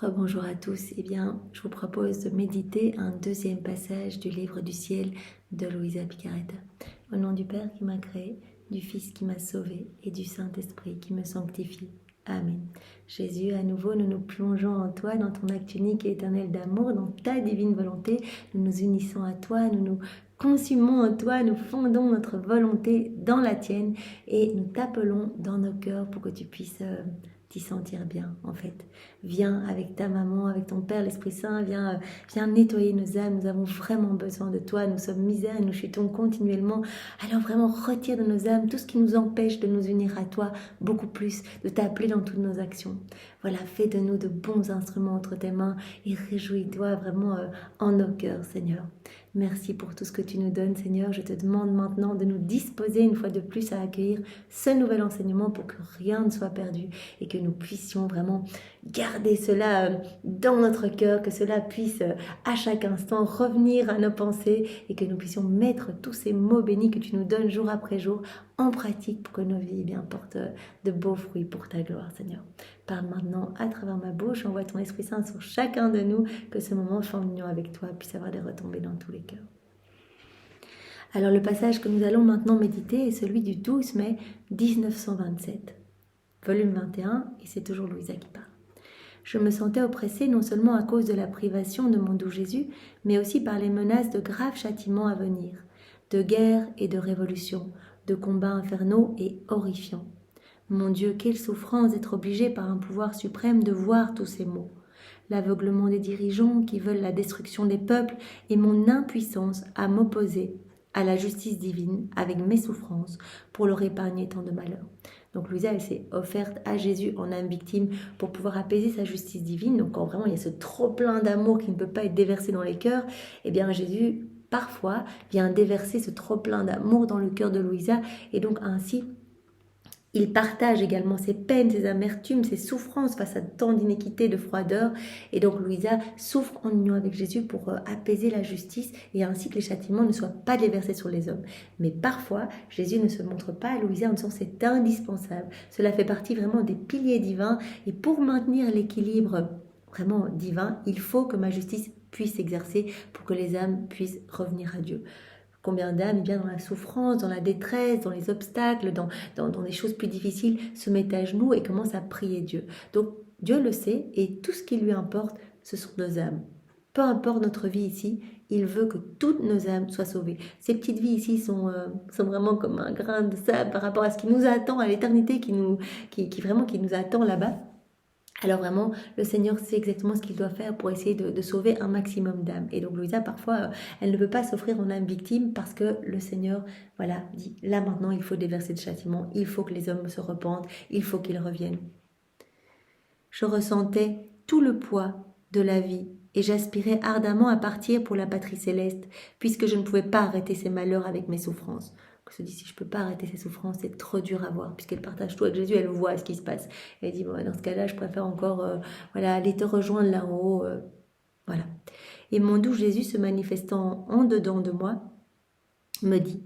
Rebonjour à tous. Eh bien, je vous propose de méditer un deuxième passage du livre du ciel de Louisa Picaretta. Au nom du Père qui m'a créé, du Fils qui m'a sauvé et du Saint-Esprit qui me sanctifie. Amen. Jésus, à nouveau, nous nous plongeons en toi, dans ton acte unique et éternel d'amour, dans ta divine volonté. Nous nous unissons à toi, nous nous consumons en toi, nous fondons notre volonté dans la tienne et nous t'appelons dans nos cœurs pour que tu puisses t'y sentir bien, en fait. Viens avec ta maman, avec ton Père, l'Esprit Saint, viens nettoyer nos âmes. Nous avons vraiment besoin de toi. Nous sommes misères et nous chutons continuellement. Alors vraiment, retire de nos âmes tout ce qui nous empêche de nous unir à toi beaucoup plus, de t'appeler dans toutes nos actions. Voilà, fais de nous de bons instruments entre tes mains et réjouis-toi vraiment en nos cœurs, Seigneur. Merci pour tout ce que tu nous donnes, Seigneur. Je te demande maintenant de nous disposer une fois de plus à accueillir ce nouvel enseignement pour que rien ne soit perdu et que nous puissions vraiment garder cela dans notre cœur, que cela puisse à chaque instant revenir à nos pensées et que nous puissions mettre tous ces mots bénis que tu nous donnes jour après jour en pratique pour que nos vies portent de beaux fruits pour ta gloire, Seigneur. Parle maintenant à travers ma bouche, envoie ton Esprit Saint sur chacun de nous, que ce moment en union avec toi puisse avoir des retombées dans tous les cœurs. Alors le passage que nous allons maintenant méditer est celui du 12 mai 1927, volume 21, et c'est toujours Louisa qui parle. Je me sentais oppressée non seulement à cause de la privation de mon doux Jésus, mais aussi par les menaces de graves châtiments à venir, de guerre et de révolution, de combats infernaux et horrifiants. Mon Dieu, quelle souffrance d'être obligé par un pouvoir suprême de voir tous ces maux. L'aveuglement des dirigeants qui veulent la destruction des peuples et mon impuissance à m'opposer à la justice divine avec mes souffrances pour leur épargner tant de malheurs. Donc Louisa, elle s'est offerte à Jésus en âme victime pour pouvoir apaiser sa justice divine. Donc quand vraiment il y a ce trop plein d'amour qui ne peut pas être déversé dans les cœurs, eh bien Jésus parfois vient déverser ce trop plein d'amour dans le cœur de Louisa et donc ainsi il partage également ses peines, ses amertumes, ses souffrances face à tant d'inéquité, de froideur. Et donc Louisa souffre en union avec Jésus pour apaiser la justice et ainsi que les châtiments ne soient pas déversés sur les hommes. Mais parfois, Jésus ne se montre pas à Louisa en disant c'est indispensable. Cela fait partie vraiment des piliers divins. Et pour maintenir l'équilibre vraiment divin, il faut que ma justice puisse s'exercer pour que les âmes puissent revenir à Dieu. Combien d'âmes, bien dans la souffrance, dans la détresse, dans les obstacles, dans des choses plus difficiles, se mettent à genoux et commencent à prier Dieu. Donc Dieu le sait et tout ce qui lui importe, ce sont nos âmes. Peu importe notre vie ici, il veut que toutes nos âmes soient sauvées. Ces petites vies ici sont vraiment comme un grain de sable par rapport à ce qui nous attend, à l'éternité qui nous attend là-bas. Alors vraiment, le Seigneur sait exactement ce qu'il doit faire pour essayer de sauver un maximum d'âmes. Et donc Louisa, parfois, elle ne peut pas s'offrir en âme victime parce que le Seigneur, voilà, dit, là maintenant, il faut déverser le châtiment, il faut que les hommes se repentent, il faut qu'ils reviennent. Je ressentais tout le poids de la vie et j'aspirais ardemment à partir pour la patrie céleste, puisque je ne pouvais pas arrêter ces malheurs avec mes souffrances. Elle se dit, si je ne peux pas arrêter ces souffrances, c'est trop dur à voir, puisqu'elle partage tout avec Jésus, elle voit ce qui se passe. Elle dit, bon, dans ce cas-là, je préfère encore aller te rejoindre là-haut. Voilà. Et mon doux Jésus, se manifestant en dedans de moi, me dit,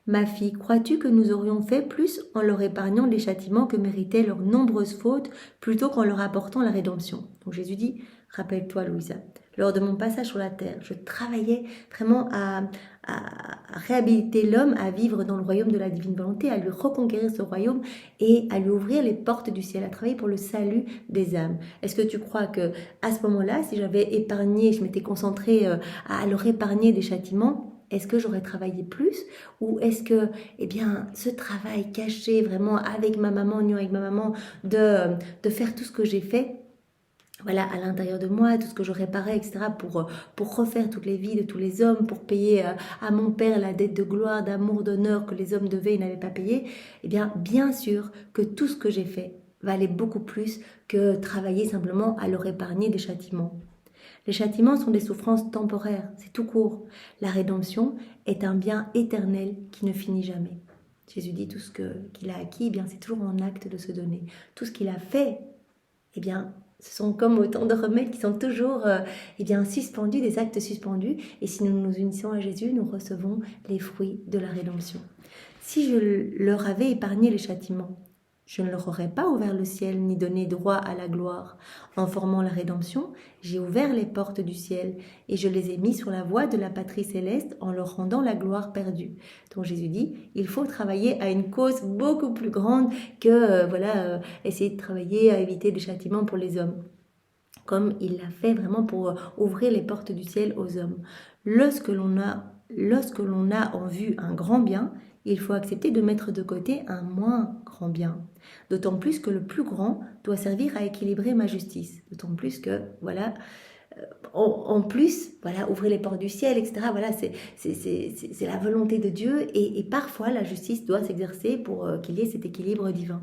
ma fille, crois-tu que nous aurions fait plus en leur épargnant les châtiments que méritaient leurs nombreuses fautes, plutôt qu'en leur apportant la rédemption? Donc Jésus dit, rappelle-toi Louisa, lors de mon passage sur la terre, je travaillais vraiment à réhabiliter l'homme à vivre dans le royaume de la divine volonté, à lui reconquérir ce royaume et à lui ouvrir les portes du ciel, à travailler pour le salut des âmes. Est-ce que tu crois que à ce moment-là, si j'avais épargné, je m'étais concentrée à leur épargner des châtiments, est-ce que j'aurais travaillé plus ou est-ce que, ce travail caché vraiment avec ma maman, en union avec ma maman, de faire tout ce que j'ai fait, voilà, à l'intérieur de moi, tout ce que je réparais, etc., pour refaire toutes les vies de tous les hommes, pour payer à mon père la dette de gloire, d'amour, d'honneur que les hommes devaient et n'avaient pas payé, bien sûr que tout ce que j'ai fait valait beaucoup plus que travailler simplement à leur épargner des châtiments. Les châtiments sont des souffrances temporaires, c'est tout court. La rédemption est un bien éternel qui ne finit jamais. Jésus dit tout ce qu'il a acquis, c'est toujours en acte de se donner. Tout ce qu'il a fait, ce sont comme autant de remèdes qui sont toujours suspendus, des actes suspendus. Et si nous nous unissons à Jésus, nous recevons les fruits de la rédemption. Si je leur avais épargné les châtiments, Je ne leur aurais pas ouvert le ciel ni donné droit à la gloire. En formant la rédemption, j'ai ouvert les portes du ciel et je les ai mis sur la voie de la patrie céleste en leur rendant la gloire perdue. Donc Jésus dit, il faut travailler à une cause beaucoup plus grande que essayer de travailler à éviter des châtiments pour les hommes, comme il l'a fait vraiment pour ouvrir les portes du ciel aux hommes. Lorsque l'on a en vue un grand bien, il faut accepter de mettre de côté un moins grand bien. D'autant plus que le plus grand doit servir à équilibrer ma justice. D'autant plus que, en plus, ouvrir les portes du ciel, etc. C'est la volonté de Dieu et parfois la justice doit s'exercer pour qu'il y ait cet équilibre divin.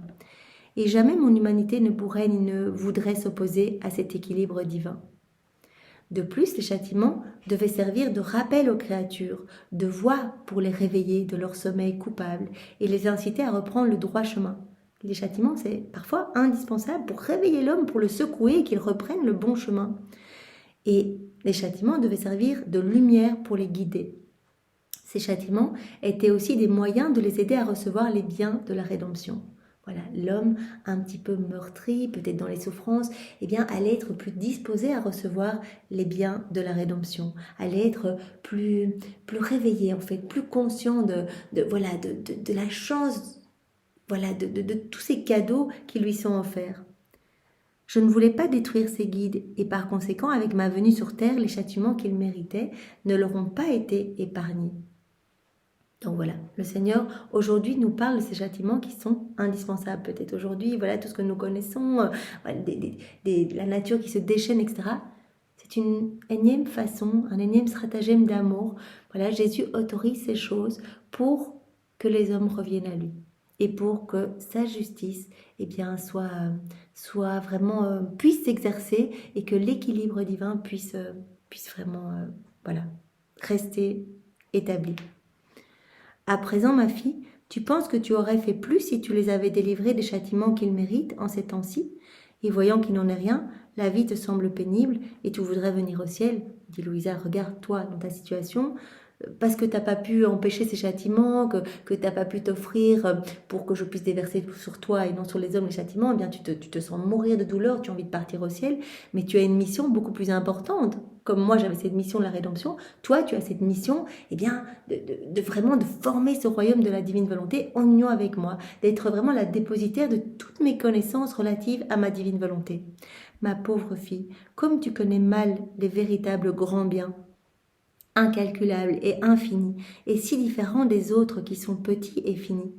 Et jamais mon humanité ne pourrait ni ne voudrait s'opposer à cet équilibre divin. De plus, les châtiments devaient servir de rappel aux créatures, de voix pour les réveiller de leur sommeil coupable et les inciter à reprendre le droit chemin. Les châtiments, c'est parfois indispensable pour réveiller l'homme, pour le secouer et qu'il reprenne le bon chemin. Et les châtiments devaient servir de lumière pour les guider. Ces châtiments étaient aussi des moyens de les aider à recevoir les biens de la rédemption. Voilà, l'homme un petit peu meurtri, peut-être dans les souffrances, allait être plus disposé à recevoir les biens de la rédemption, allait être plus réveillé en fait, plus conscient de la chance, de tous ces cadeaux qui lui sont offerts. Je ne voulais pas détruire ces guides et par conséquent, avec ma venue sur terre, les châtiments qu'ils méritaient ne leur ont pas été épargnés. Donc voilà, le Seigneur aujourd'hui nous parle de ces châtiments qui sont indispensables. Peut-être aujourd'hui, tout ce que nous connaissons, la nature qui se déchaîne, etc. C'est une énième façon, un énième stratagème d'amour. Jésus autorise ces choses pour que les hommes reviennent à lui et pour que sa justice soit vraiment puisse s'exercer et que l'équilibre divin puisse vraiment rester établi. À présent, ma fille, tu penses que tu aurais fait plus si tu les avais délivrés des châtiments qu'ils méritent en ces temps-ci? Et voyant qu'il n'en est rien, la vie te semble pénible et tu voudrais venir au ciel. Dit Louisa, regarde-toi dans ta situation, parce que tu n'as pas pu empêcher ces châtiments, que tu n'as pas pu t'offrir pour que je puisse déverser sur toi et non sur les hommes les châtiments, tu te sens mourir de douleur, tu as envie de partir au ciel, mais tu as une mission beaucoup plus importante. Comme moi j'avais cette mission de la rédemption, toi tu as cette mission de vraiment de former ce royaume de la divine volonté en union avec moi, d'être vraiment la dépositaire de toutes mes connaissances relatives à ma divine volonté. Ma pauvre fille, comme tu connais mal les véritables grands biens, incalculable et infini, et si différent des autres qui sont petits et finis.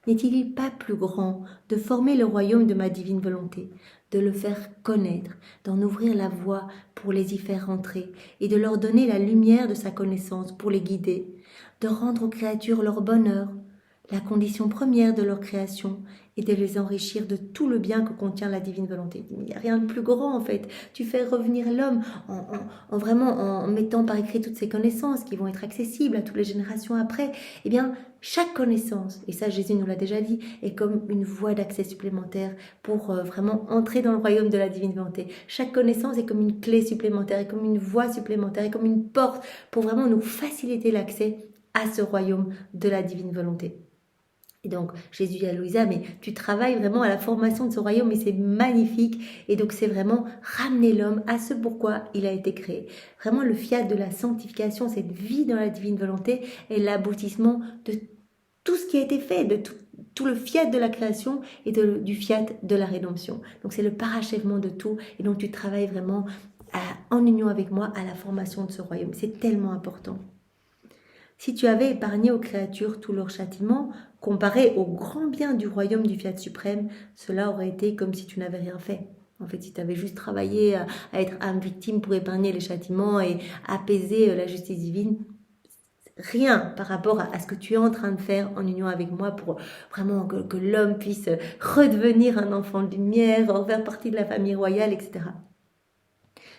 N'est-il pas plus grand de former le royaume de ma divine volonté, de le faire connaître, d'en ouvrir la voie pour les y faire entrer, et de leur donner la lumière de sa connaissance pour les guider, de rendre aux créatures leur bonheur, la condition première de leur création, et de les enrichir de tout le bien que contient la divine volonté. Il n'y a rien de plus grand en fait. Tu fais revenir l'homme en mettant par écrit toutes ces connaissances qui vont être accessibles à toutes les générations après. Chaque connaissance, et ça Jésus nous l'a déjà dit, est comme une voie d'accès supplémentaire pour vraiment entrer dans le royaume de la divine volonté. Chaque connaissance est comme une clé supplémentaire, est comme une voie supplémentaire, est comme une porte pour vraiment nous faciliter l'accès à ce royaume de la divine volonté. Et donc, Jésus dit à Louisa, mais tu travailles vraiment à la formation de ce royaume et c'est magnifique. Et donc, c'est vraiment ramener l'homme à ce pourquoi il a été créé. Vraiment, le fiat de la sanctification, cette vie dans la divine volonté est l'aboutissement de tout ce qui a été fait, de tout le fiat de la création et du fiat de la rédemption. Donc, c'est le parachèvement de tout. Et donc, tu travailles vraiment en union avec moi à la formation de ce royaume. C'est tellement important. Si tu avais épargné aux créatures tous leurs châtiments, comparé au grand bien du royaume du fiat suprême, cela aurait été comme si tu n'avais rien fait. En fait, si tu avais juste travaillé à être âme victime pour épargner les châtiments et apaiser la justice divine, rien par rapport à ce que tu es en train de faire en union avec moi pour vraiment que l'homme puisse redevenir un enfant de lumière, faire partie de la famille royale, etc.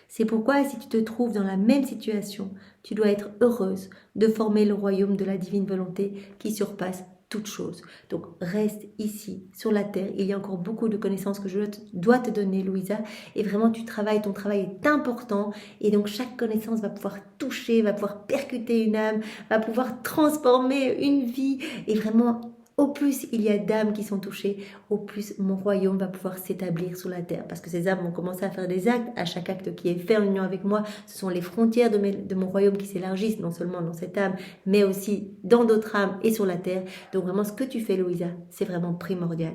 C'est pourquoi, si tu te trouves dans la même situation, tu dois être heureuse de former le royaume de la divine volonté qui surpasse toute chose. Donc, reste ici, sur la terre. Il y a encore beaucoup de connaissances que je dois te donner, Louisa. Et vraiment, ton travail est important. Et donc, chaque connaissance va pouvoir toucher, va pouvoir percuter une âme, va pouvoir transformer une vie. Et vraiment, au plus il y a d'âmes qui sont touchées, au plus mon royaume va pouvoir s'établir sur la terre. Parce que ces âmes vont commencer à faire des actes. À chaque acte qui est fait en union avec moi, ce sont les frontières de mon royaume qui s'élargissent, non seulement dans cette âme, mais aussi dans d'autres âmes et sur la terre. Donc vraiment, ce que tu fais, Louisa, c'est vraiment primordial.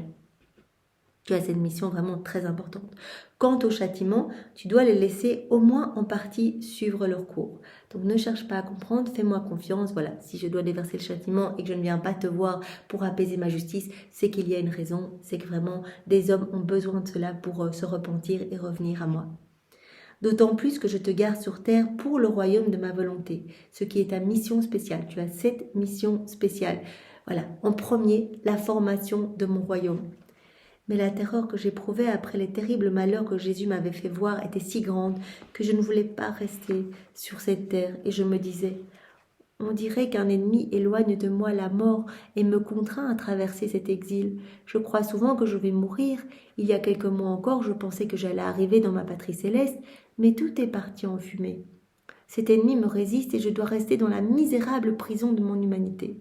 Tu as cette mission vraiment très importante. Quant au châtiment, tu dois les laisser au moins en partie suivre leur cours. Donc ne cherche pas à comprendre, fais-moi confiance. Voilà, si je dois déverser le châtiment et que je ne viens pas te voir pour apaiser ma justice, c'est qu'il y a une raison, c'est que vraiment des hommes ont besoin de cela pour se repentir et revenir à moi. D'autant plus que je te garde sur terre pour le royaume de ma volonté, ce qui est ta mission spéciale. Tu as cette mission spéciale. Voilà, en premier, la formation de mon royaume. Mais la terreur que j'éprouvais après les terribles malheurs que Jésus m'avait fait voir était si grande que je ne voulais pas rester sur cette terre et je me disais, on dirait qu'un ennemi éloigne de moi la mort et me contraint à traverser cet exil. Je crois souvent que je vais mourir. Il y a quelques mois encore, je pensais que j'allais arriver dans ma patrie céleste, mais tout est parti en fumée. Cet ennemi me résiste et je dois rester dans la misérable prison de mon humanité.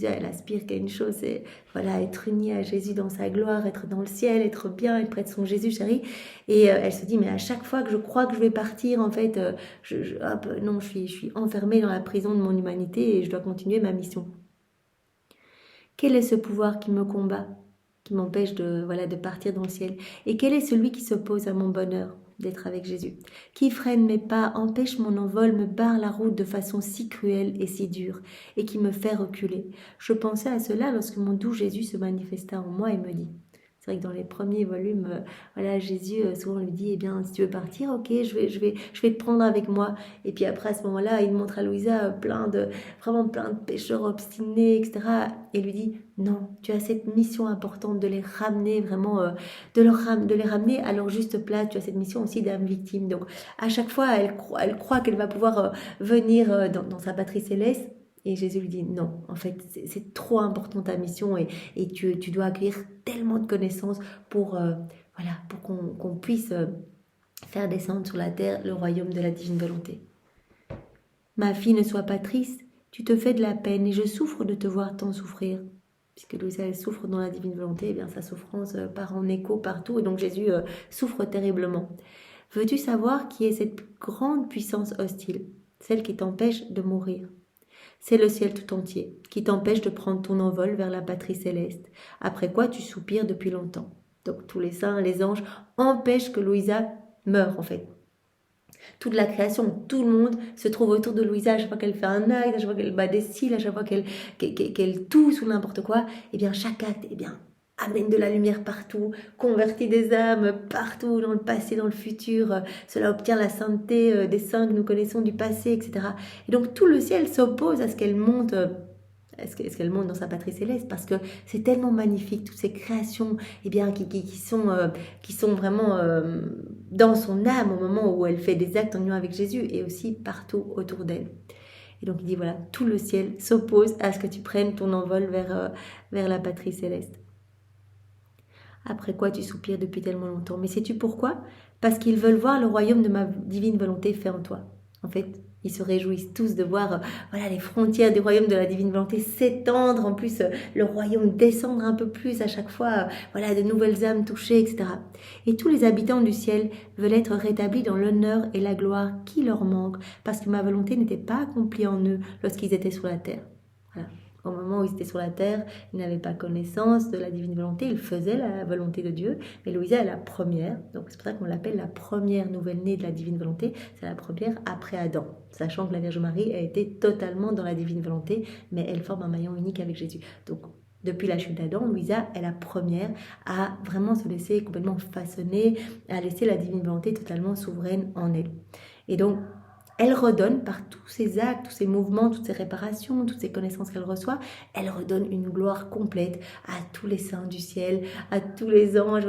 Elle aspire qu'à une chose, c'est voilà, être unie à Jésus dans sa gloire, être dans le ciel, être bien, être près de son Jésus chéri. Et elle se dit, mais à chaque fois que je crois que je vais partir, en fait, non, je suis enfermée dans la prison de mon humanité et je dois continuer ma mission. Quel est ce pouvoir qui me combat, qui m'empêche de partir dans le ciel? Et quel est celui qui s'oppose à mon bonheur d'être avec Jésus, qui freine mes pas, empêche mon envol, me barre la route de façon si cruelle et si dure, et qui me fait reculer? Je pensais à cela lorsque mon doux Jésus se manifesta en moi et me dit, c'est vrai que dans les premiers volumes, Jésus souvent lui dit, eh bien, si tu veux partir, ok, je vais te prendre avec moi. Et puis après, à ce moment-là, il montre à Louisa vraiment plein de pécheurs obstinés, etc. Et lui dit, non, tu as cette mission importante de les ramener vraiment, de les ramener à leur juste place. Tu as cette mission aussi d'âme victime. Donc, à chaque fois, elle croit qu'elle va pouvoir venir dans sa patrie céleste. Et Jésus lui dit, non, en fait, c'est trop important ta mission et tu dois accueillir tellement de connaissances pour qu'on puisse faire descendre sur la terre le royaume de la divine volonté. Ma fille, ne sois pas triste, tu te fais de la peine et je souffre de te voir tant souffrir. Puisque Louisa, elle souffre dans la divine volonté, eh bien sa souffrance part en écho partout et donc Jésus souffre terriblement. Veux-tu savoir qui est cette grande puissance hostile, celle qui t'empêche de mourir? C'est le ciel tout entier qui t'empêche de prendre ton envol vers la patrie céleste, après quoi tu soupires depuis longtemps. Donc tous les saints, les anges empêchent que Louisa meure en fait. Toute la création, tout le monde se trouve autour de Louisa à chaque fois qu'elle fait un acte, à chaque fois qu'elle bat des cils, à chaque fois qu'elle tousse ou n'importe quoi. Eh bien chaque acte, amène de la lumière partout, convertit des âmes partout, dans le passé, dans le futur. Cela obtient la sainteté des saints que nous connaissons du passé, etc. Et donc tout le ciel s'oppose à ce qu'elle monte, qu'elle monte dans sa patrie céleste, parce que c'est tellement magnifique, toutes ces créations qui sont vraiment dans son âme au moment où elle fait des actes en union avec Jésus et aussi partout autour d'elle. Et donc il dit voilà, tout le ciel s'oppose à ce que tu prennes ton envol vers la patrie céleste. Après quoi tu soupires depuis tellement longtemps. Mais sais-tu pourquoi? Parce qu'ils veulent voir le royaume de ma divine volonté fait en toi. En fait, ils se réjouissent tous de voir les frontières du royaume de la divine volonté s'étendre. En plus, le royaume descendre un peu plus à chaque fois. De nouvelles âmes touchées, etc. Et tous les habitants du ciel veulent être rétablis dans l'honneur et la gloire qui leur manquent parce que ma volonté n'était pas accomplie en eux lorsqu'ils étaient sur la terre. Voilà. Au moment où ils étaient sur la terre, ils n'avaient pas connaissance de la divine volonté, ils faisaient la volonté de Dieu. Mais Louisa est la première, donc c'est pour ça qu'on l'appelle la première nouvelle-née de la divine volonté, c'est la première après Adam, sachant que la Vierge Marie a été totalement dans la divine volonté, mais elle forme un maillon unique avec Jésus. Donc depuis la chute d'Adam, Louisa est la première à vraiment se laisser complètement façonner, à laisser la divine volonté totalement souveraine en elle. Et donc, elle redonne par tous ces actes, tous ces mouvements, toutes ces réparations, toutes ces connaissances qu'elle reçoit, elle redonne une gloire complète à tous les saints du ciel, à tous les anges.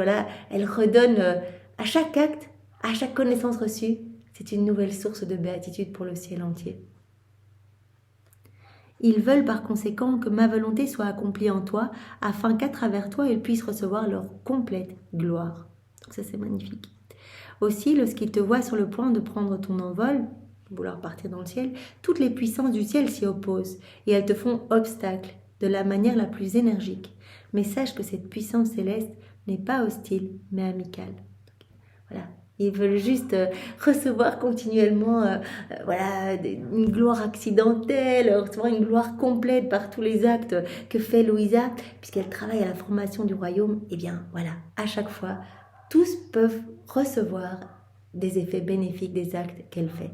Elle redonne à chaque acte, à chaque connaissance reçue, c'est une nouvelle source de béatitude pour le ciel entier. Ils veulent par conséquent que ma volonté soit accomplie en toi, afin qu'à travers toi, ils puissent recevoir leur complète gloire. Donc ça, c'est magnifique. Aussi, lorsqu'ils te voient sur le point de prendre ton envol, vouloir partir dans le ciel, toutes les puissances du ciel s'y opposent et elles te font obstacle de la manière la plus énergique. Mais sache que cette puissance céleste n'est pas hostile, mais amicale. Voilà. Ils veulent juste recevoir continuellement voilà, une gloire accidentelle, recevoir une gloire complète par tous les actes que fait Louisa, puisqu'elle travaille à la formation du royaume. Et bien voilà, à chaque fois, tous peuvent recevoir des effets bénéfiques des actes qu'elle fait.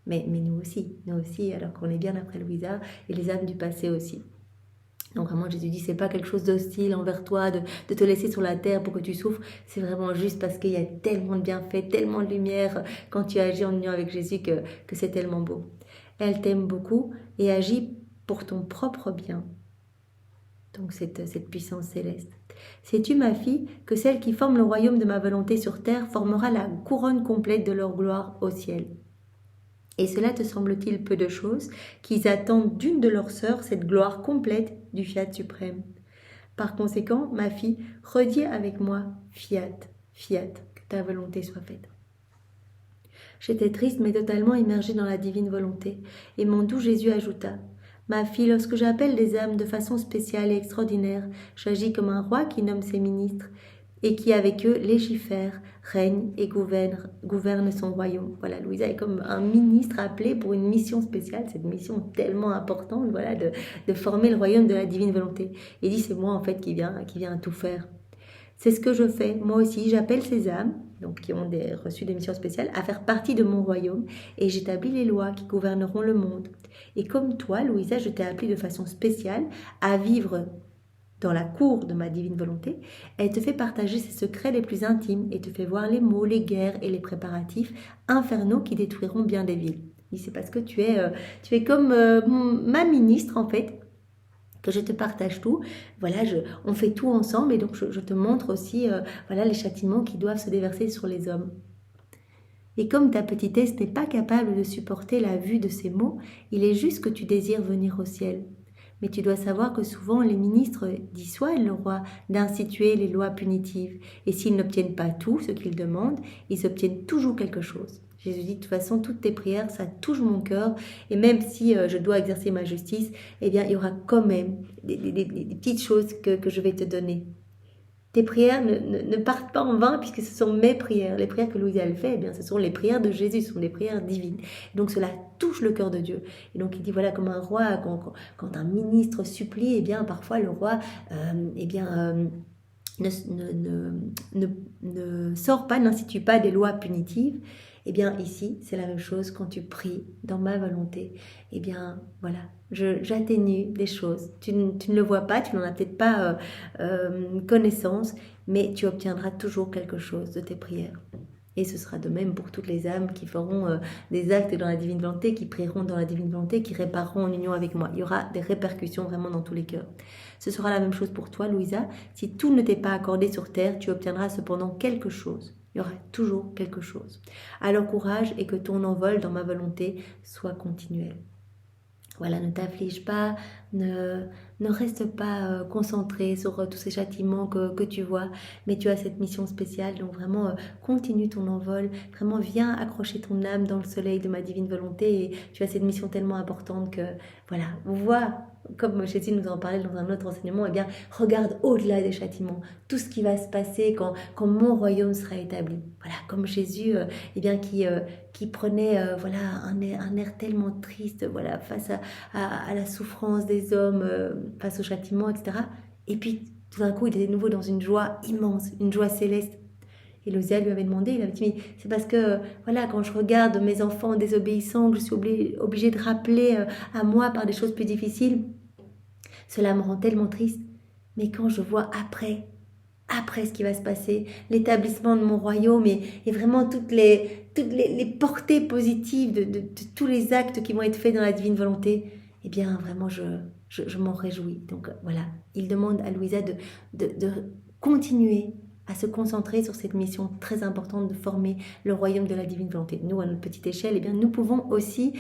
Mais nous aussi, alors qu'on est bien après Louisa, et les âmes du passé aussi. Donc vraiment, Jésus dit, c'est pas quelque chose d'hostile envers toi, de te laisser sur la terre pour que tu souffres. C'est vraiment juste parce qu'il y a tellement de bienfaits, tellement de lumière quand tu agis en union avec Jésus que c'est tellement beau. Elle t'aime beaucoup et agit pour ton propre bien. Donc cette puissance céleste. Sais-tu, ma fille, que celle qui forme le royaume de ma volonté sur terre formera la couronne complète de leur gloire au ciel? Et cela te semble-t-il peu de chose, qu'ils attendent d'une de leurs sœurs cette gloire complète du fiat suprême? Par conséquent, ma fille, redis avec moi, fiat, fiat, que ta volonté soit faite. J'étais triste mais totalement immergée dans la divine volonté, et mon doux Jésus ajouta, ma fille, lorsque j'appelle des âmes de façon spéciale et extraordinaire, j'agis comme un roi qui nomme ses ministres, et qui avec eux légifère, règne et gouverne son royaume. Voilà, Louisa est comme un ministre appelé pour une mission spéciale, cette mission tellement importante, voilà, de former le royaume de la divine volonté. Et dit, c'est moi en fait qui vient tout faire. C'est ce que je fais, moi aussi, j'appelle ces âmes, donc qui ont reçu des missions spéciales, à faire partie de mon royaume, et j'établis les lois qui gouverneront le monde. Et comme toi, Louisa, je t'ai appelée de façon spéciale à vivre dans la cour de ma divine volonté. Elle te fait partager ses secrets les plus intimes et te fait voir les maux, les guerres et les préparatifs infernaux qui détruiront bien des villes. Et c'est parce que tu es comme ma ministre en fait, que je te partage tout. Voilà, on fait tout ensemble et donc je te montre aussi voilà, les châtiments qui doivent se déverser sur les hommes. Et comme ta petitesse n'est pas capable de supporter la vue de ces maux, il est juste que tu désires venir au ciel. Mais tu dois savoir que souvent les ministres dissuadent le roi d'instituer les lois punitives. Et s'ils n'obtiennent pas tout ce qu'ils demandent, ils obtiennent toujours quelque chose. Jésus dit, de toute façon, toutes tes prières, ça touche mon cœur. Et même si je dois exercer ma justice, eh bien, il y aura quand même des petites choses que je vais te donner. Tes prières ne partent pas en vain puisque ce sont mes prières. Les prières que Louisa elle fait, eh bien, ce sont les prières de Jésus, ce sont des prières divines. Donc cela touche le cœur de Dieu. Et donc il dit voilà, comme un roi, quand un ministre supplie, eh bien parfois le roi ne sort pas, n'institue pas des lois punitives. Eh bien ici, c'est la même chose quand tu pries dans ma volonté. Eh bien voilà, j'atténue des choses. Tu ne le vois pas, tu n'en as peut-être pas connaissance, mais tu obtiendras toujours quelque chose de tes prières. Et ce sera de même pour toutes les âmes qui feront des actes dans la divine volonté, qui prieront dans la divine volonté, qui répareront en union avec moi. Il y aura des répercussions vraiment dans tous les cœurs. Ce sera la même chose pour toi, Louisa. Si tout ne t'est pas accordé sur terre, tu obtiendras cependant quelque chose. Il y aura toujours quelque chose. Alors courage et que ton envol dans ma volonté soit continuel. Voilà, ne t'afflige pas, ne reste pas concentré sur tous ces châtiments que tu vois, mais tu as cette mission spéciale, donc vraiment continue ton envol, vraiment viens accrocher ton âme dans le soleil de ma divine volonté et tu as cette mission tellement importante que, voilà, vois, comme Jésus nous en parlait dans un autre enseignement, eh bien, regarde au-delà des châtiments, tout ce qui va se passer quand mon royaume sera établi. Voilà, comme Jésus, eh bien, qui prenait voilà, un air tellement triste voilà, face à la souffrance des hommes, face au châtiment, etc. Et puis, tout d'un coup, il était de nouveau dans une joie immense, une joie céleste. Et Louisa lui avait demandé, il avait dit, mais c'est parce que, voilà, quand je regarde mes enfants désobéissants, que je suis obligée de rappeler à moi par des choses plus difficiles, cela me rend tellement triste. Mais quand je vois après ce qui va se passer, l'établissement de mon royaume et vraiment toutes les portées positives de tous les actes qui vont être faits dans la divine volonté, eh bien vraiment je m'en réjouis. Donc voilà, il demande à Louisa de continuer à se concentrer sur cette mission très importante de former le royaume de la divine volonté. Nous, à notre petite échelle, eh bien, nous pouvons aussi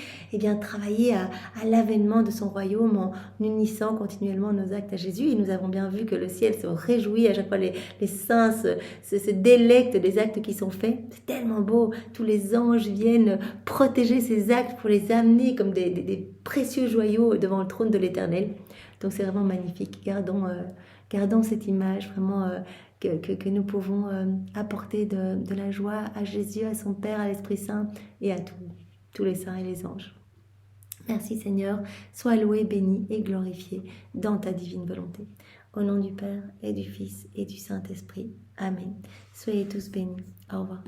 travailler à l'avènement de son royaume en unissant continuellement nos actes à Jésus. Et nous avons bien vu que le ciel se réjouit à chaque fois, les saints se délectent des actes qui sont faits. C'est tellement beau, tous les anges viennent protéger ces actes pour les amener comme des précieux joyaux devant le trône de l'Éternel. Donc c'est vraiment magnifique. Gardons cette image vraiment que nous pouvons apporter de la joie à Jésus, à son Père, à l'Esprit Saint et à tous les saints et les anges. Merci Seigneur, sois loué, béni et glorifié dans ta divine volonté. Au nom du Père et du Fils et du Saint-Esprit. Amen. Soyez tous bénis. Au revoir.